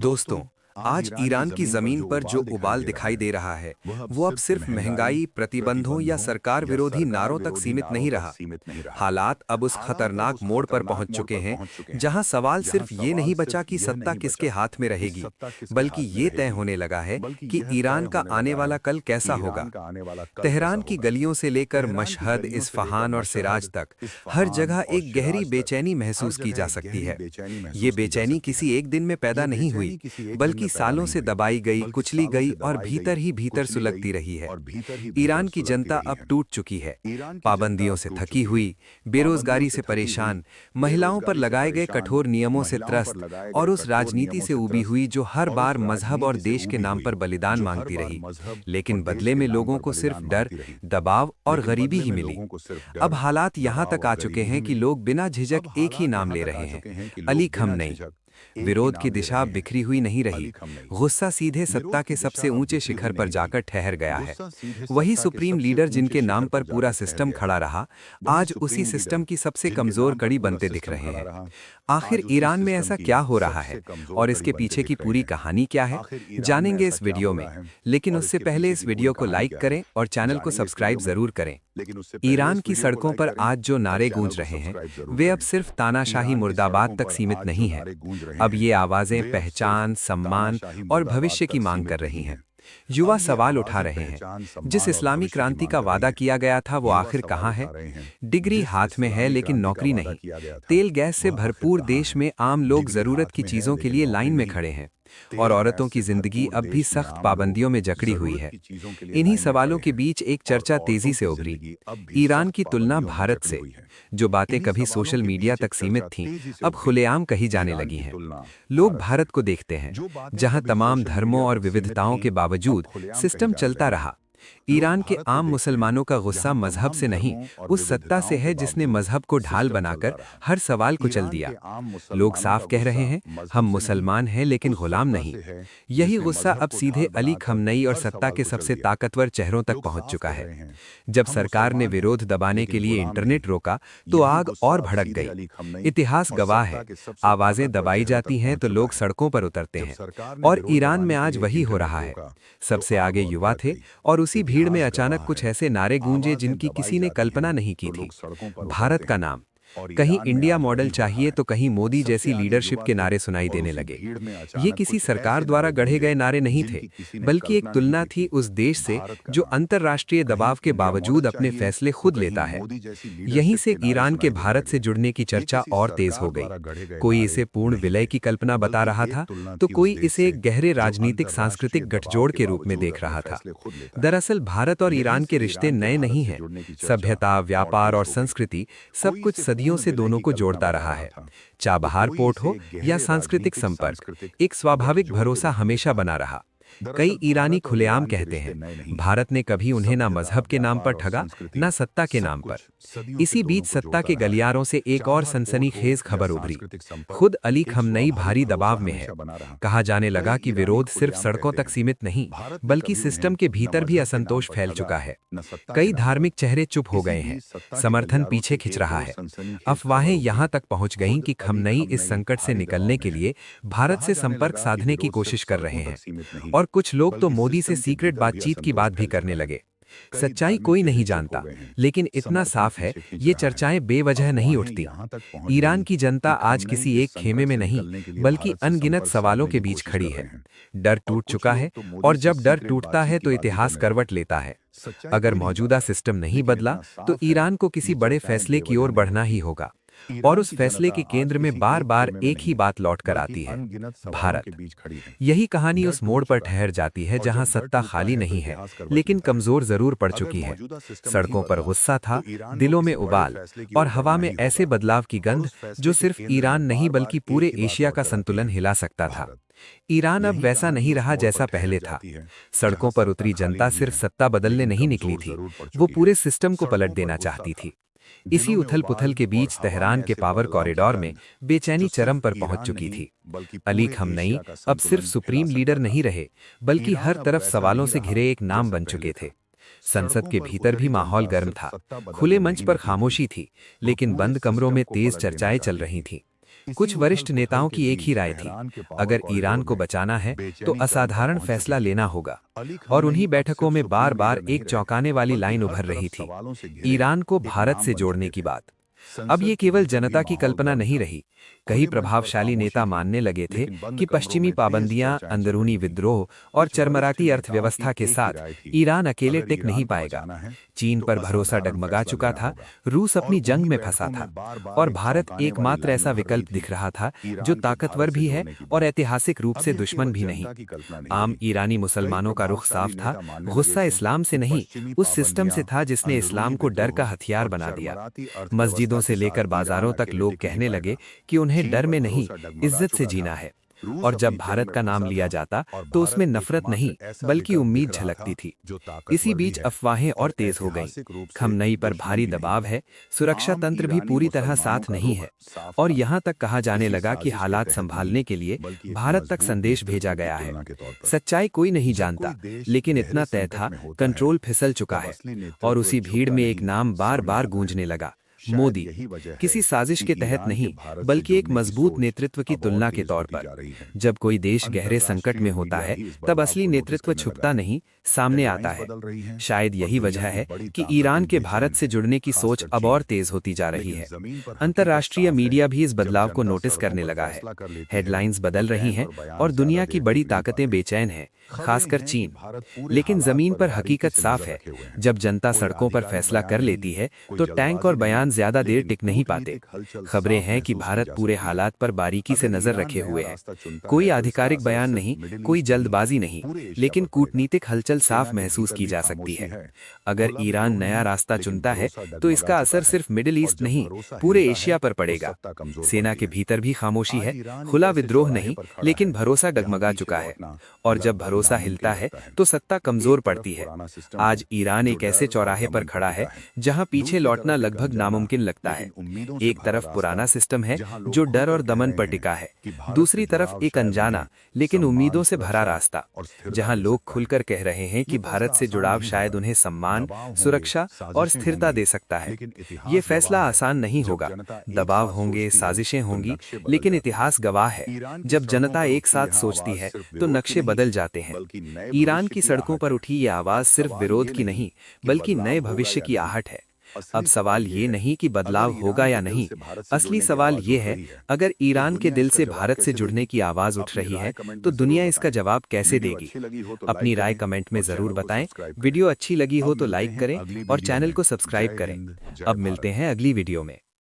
दोस्तों, आज ईरान की जमीन पर जो उबाल दिखाई दे रहा है, वो अब सिर्फ महंगाई, प्रतिबंधों या सरकार विरोधी नारों तक सीमित नहीं रहा। हालात अब उस खतरनाक मोड़ पर पहुंच चुके हैं, जहां सवाल सिर्फ ये नहीं बचा कि सत्ता किसके हाथ में रहेगी, बल्कि ये तय होने लगा है कि ईरान का आने वाला कल कैसा होगा। तेहरान की गलियों से लेकर मशहद, इस्फहान और सिराज तक हर जगह एक गहरी बेचैनी महसूस की जा सकती है। ये बेचैनी किसी एक दिन में पैदा नहीं हुई, बल्कि सालों से दबाई गई, कुचली गई और भीतर ही भीतर सुलगती रही है। ईरान की जनता अब टूट चुकी है, पाबंदियों से थकी हुई, बेरोजगारी से परेशान, महिलाओं पर लगाए गए कठोर नियमों से त्रस्त और उस राजनीति से उबी हुई जो हर बार मजहब और देश के नाम पर बलिदान मांगती रही, लेकिन बदले में लोगों को सिर्फ डर, दबाव और गरीबी ही मिली। अब हालात यहां तक आ चुके हैं कि लोग बिना झिझक एक ही नाम ले रहे हैं, अली खamenei। विरोध की दिशा बिखरी हुई नहीं रही, गुस्सा सीधे सत्ता के सबसे ऊंचे शिखर पर जाकर ठहर गया है। वही सुप्रीम लीडर जिनके नाम पर पूरा सिस्टम खड़ा रहा, आज उसी सिस्टम की सबसे कमजोर कड़ी बनते दिख रहे हैं। आखिर ईरान में ऐसा क्या हो रहा है और इसके पीछे की पूरी कहानी क्या है, जानेंगे इस वीडियो में। लेकिन उससे पहले इस वीडियो को लाइक करें और चैनल को सब्सक्राइब जरूर करें। ईरान की सड़कों पर आज जो नारे गूंज रहे हैं, वे अब सिर्फ तानाशाही मुर्दाबाद तक सीमित नहीं हैं। अब ये आवाजें पहचान, सम्मान और भविष्य की मांग कर रही हैं। युवा सवाल उठा रहे हैं, जिस इस्लामी क्रांति का वादा किया गया था वो आखिर कहाँ है? डिग्री हाथ में है लेकिन नौकरी नहीं। तेल गैस से भरपूर देश में आम लोग जरूरत की चीजों के लिए लाइन में खड़े हैं और औरतों की जिंदगी अब भी सख्त पाबंदियों में जकड़ी हुई है। इन्हीं सवालों के बीच एक चर्चा तेजी से उभरी, ईरान की तुलना भारत से। जो बातें कभी सोशल मीडिया तक सीमित थीं, अब खुलेआम कही जाने लगी हैं। लोग भारत को देखते हैं, जहां तमाम धर्मों और विविधताओं के बावजूद सिस्टम चलता रहा। ईरान के आम मुसलमानों का गुस्सा मजहब से नहीं, उस सत्ता से है जिसने मजहब को ढाल बनाकर हर सवाल कुचल दिया। लोग साफ कह रहे हैं, हम मुसलमान हैं लेकिन गुलाम नहीं। यही गुस्सा अब सीधे अली खamenei और सत्ता के सबसे ताकतवर चेहरों तक पहुंच चुका है। जब सरकार ने विरोध दबाने के लिए इंटरनेट रोका, तो आग और भड़क गई। इतिहास गवाह है, आवाजें दबाई जाती हैं तो लोग सड़कों पर उतरते हैं, और ईरान में आज वही हो रहा है। सबसे आगे युवा थे और उसी भीड़ में अचानक कुछ ऐसे नारे गूंजे जिनकी किसी ने कल्पना नहीं की थी। भारत का नाम, कहीं इंडिया मॉडल चाहिए तो कहीं मोदी जैसी लीडरशिप के नारे सुनाई देने लगे। ये किसी सरकार द्वारा गढ़े गए नारे नहीं थे, बल्कि एक तुलना थी उस देश से जो अंतर्राष्ट्रीय दबाव के बावजूद अपने फैसले खुद लेता है। यहीं से ईरान के भारत से जुड़ने की चर्चा और तेज हो गई। कोई इसे पूर्ण विलय की कल्पना बता रहा था, तो कोई इसे एक गहरे राजनीतिक सांस्कृतिक गठजोड़ के रूप में देख रहा था। दरअसल भारत और ईरान के रिश्ते नए नहीं हैं। सभ्यता, व्यापार और संस्कृति सब कुछ सदियों से दोनों को जोड़ता रहा है। चाबहार पोर्ट हो या सांस्कृतिक संपर्क, एक स्वाभाविक भरोसा हमेशा बना रहा। कई ईरानी खुलेआम कहते हैं, भारत ने कभी उन्हें ना मजहब के नाम पर ठगा, ना सत्ता के नाम पर। इसी बीच सत्ता के गलियारों से एक और सनसनीखेज खबर उभरी। खुद अली खamenei भारी दबाव में है। कहा जाने लगा कि विरोध सिर्फ सड़कों तक सीमित नहीं, बल्कि सिस्टम के भीतर भी असंतोष फैल चुका है। कई धार्मिक चेहरे चुप हो गए हैं, समर्थन पीछे खिंच रहा है। अफवाहें यहां तक पहुंच गईं कि खamenei इस संकट से निकलने के लिए भारत से संपर्क साधने की कोशिश कर रहे हैं, और कुछ लोग तो मोदी से सीक्रेट बातचीत की बात भी करने लगे। सच्चाई कोई नहीं जानता, लेकिन इतना साफ है, ये चर्चाएं बेवजह नहीं उठती। ईरान की जनता आज किसी एक खेमे में नहीं, बल्कि अनगिनत सवालों के बीच खड़ी है। डर टूट चुका है, और जब डर टूटता है तो इतिहास करवट लेता है। अगर मौजूदा सिस्टम नहीं बदला, तो ईरान को किसी बड़े फैसले की ओर बढ़ना ही होगा, और उस फैसले के केंद्र में बार बार एक ही बात लौट कर आती है, भारत। यही कहानी उस मोड़ पर ठहर जाती है जहां सत्ता खाली नहीं है, लेकिन कमजोर जरूर पड़ चुकी है। सड़कों पर गुस्सा था, दिलों में उबाल, और हवा में ऐसे बदलाव की गंध जो सिर्फ ईरान नहीं बल्कि पूरे एशिया का संतुलन हिला सकता था। ईरान अब वैसा नहीं रहा जैसा पहले था। सड़कों पर उतरी जनता सिर्फ सत्ता बदलने नहीं निकली थी, वो पूरे सिस्टम को पलट देना चाहती थी। इसी उथल पुथल के बीच तेहरान के पावर कॉरिडोर में बेचैनी चरम पर पहुंच चुकी थी। अली खamenei अब सिर्फ सुप्रीम लीडर नहीं रहे, बल्कि हर तरफ सवालों से घिरे एक नाम बन चुके थे। संसद के भीतर भी माहौल गर्म था। खुले मंच पर खामोशी थी, लेकिन बंद कमरों में तेज चर्चाएं चल रही थीं। कुछ वरिष्ठ नेताओं की एक ही राय थी, अगर ईरान को बचाना है तो असाधारण फैसला लेना होगा। और उन्हीं बैठकों में बार बार एक चौंकाने वाली लाइन उभर रही थी, ईरान को भारत से जोड़ने की बात। अब ये केवल जनता की कल्पना नहीं रही, कई प्रभावशाली नेता मानने लगे थे कि पश्चिमी पाबंदियां, अंदरूनी विद्रोह और चरमराती अर्थव्यवस्था के साथ ईरान अकेले टिक नहीं पाएगा। चीन पर भरोसा डगमगा चुका था, रूस अपनी जंग में फंसा था और भारत एकमात्र ऐसा विकल्प दिख रहा था जो ताकतवर भी है और ऐतिहासिक रूप से दुश्मन भी नहीं। आम ईरानी मुसलमानों का रुख साफ था, गुस्सा इस्लाम से नहीं, उस सिस्टम से था जिसने इस्लाम को डर का हथियार बना दिया। मस्जिदों से लेकर बाजारों तक लोग कहने लगे कि उन्हें डर में नहीं, इज्जत से जीना है। और जब भारत का नाम लिया जाता तो उसमें नफरत नहीं बल्कि उम्मीद झलकती थी। इसी बीच अफवाहें और तेज हो गईं। खमनई पर भारी दबाव है, सुरक्षा तंत्र भी पूरी तरह साथ नहीं है और यहां तक कहा जाने लगा कि हालात संभालने के लिए भारत तक संदेश भेजा गया है। सच्चाई कोई नहीं जानता, लेकिन इतना तय था, कंट्रोल फिसल चुका है। और उसी भीड़ में एक नाम बार बार गूंजने लगा, मोदी। किसी साजिश के तहत नहीं बल्कि एक मजबूत नेतृत्व की तुलना के तौर पर। जब कोई देश गहरे संकट में होता है तब असली नेतृत्व छुपता नहीं, सामने आता है। शायद यही वजह है कि ईरान के भारत से जुड़ने की सोच अब और तेज होती जा रही है। अंतर्राष्ट्रीय मीडिया भी इस बदलाव को नोटिस करने लगा है। हेडलाइंस बदल रही हैं और दुनिया की बड़ी ताकतें बेचैन हैं, खासकर चीन। लेकिन जमीन पर हकीकत साफ है, जब जनता सड़कों पर फैसला कर लेती है तो टैंक और बयान ज्यादा देर टिक नहीं पाते। खबरें हैं कि भारत पूरे हालात पर बारीकी से नजर रखे हुए है। कोई आधिकारिक बयान नहीं, कोई जल्दबाजी नहीं, लेकिन कूटनीतिक हलचल साफ महसूस की जा सकती है। अगर ईरान नया रास्ता चुनता है तो इसका असर सिर्फ मिडिल ईस्ट नहीं, पूरे एशिया पर पड़ेगा। सेना के भीतर भी खामोशी है, खुला विद्रोह नहीं, लेकिन भरोसा डगमगा चुका है। और जब भरोसा हिलता है तो सत्ता कमजोर पड़ती है। आज ईरान एक ऐसे चौराहे पर खड़ा है जहां पीछे लौटना लगभग नामुमकिन लगता है। एक तरफ पुराना सिस्टम है जो डर और दमन पर टिका है, दूसरी तरफ एक अनजाना लेकिन उम्मीदों से भरा रास्ता, जहां लोग खुलकर कह रहे हैं कि भारत से जुड़ाव शायद उन्हें सम्मान, सुरक्षा और स्थिरता दे सकता है। ये फैसला आसान नहीं होगा, दबाव होंगे, साजिशें होंगी, लेकिन इतिहास गवाह है, जब जनता एक साथ सोचती है तो नक्शे बदल जाते हैं। ईरान की सड़कों पर उठी ये आवाज सिर्फ विरोध की नहीं बल्कि नए भविष्य की आहट है। अब सवाल ये नहीं कि बदलाव होगा या नहीं, असली सवाल ये है, अगर ईरान के दिल से भारत से जुड़ने की आवाज उठ रही है तो दुनिया इसका जवाब कैसे देगी? अपनी राय कमेंट में जरूर बताएं। वीडियो अच्छी लगी हो तो लाइक करें और चैनल को सब्सक्राइब करें। अब मिलते हैं अगली वीडियो में।